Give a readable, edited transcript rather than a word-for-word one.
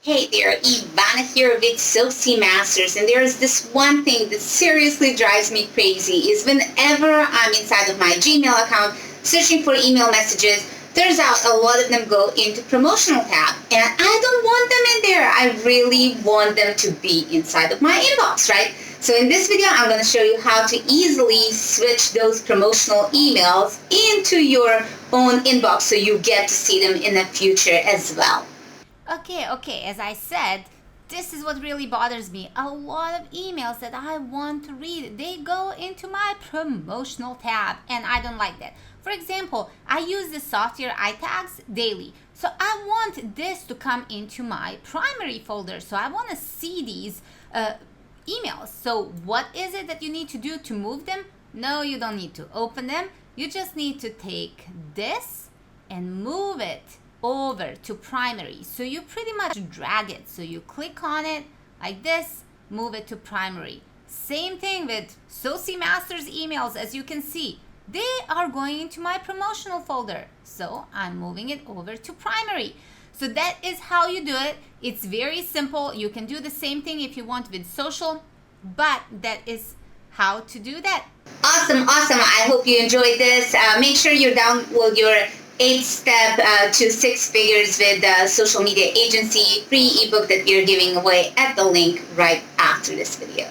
Hey there, Ivana here with Soci Masters, and there's this one thing that seriously drives me crazy is whenever I'm inside of my Gmail account searching for email messages, turns out a lot of them go into promotional tab, and I don't want them in there. I really want them to be inside of my inbox, right? So in this video, I'm going to show you how to easily switch those promotional emails into your own inbox so you get to see them in the future as well. Okay, as I said, this is what really bothers me. A lot of emails that I want to read, they go into my promotional tab, and I don't like that. For example, I use the software iTags daily. So I want this to come into my primary folder. So I want to see these emails. So what is it that you need to do to move them? No, you don't need to open them. You just need to take this and move it over to primary. So you pretty much drag it. So you click on it like this, move it to primary. Same thing with Soci Masters emails. As you can see, they are going into my promotional folder. So I'm moving it over to primary. So that is how you do it. It's very simple. You can do the same thing if you want with social, but that is how to do that. Awesome. I hope you enjoyed this. Make sure you download your 8-step to 6 figures with social media agency free ebook that we are giving away at the link right after this video.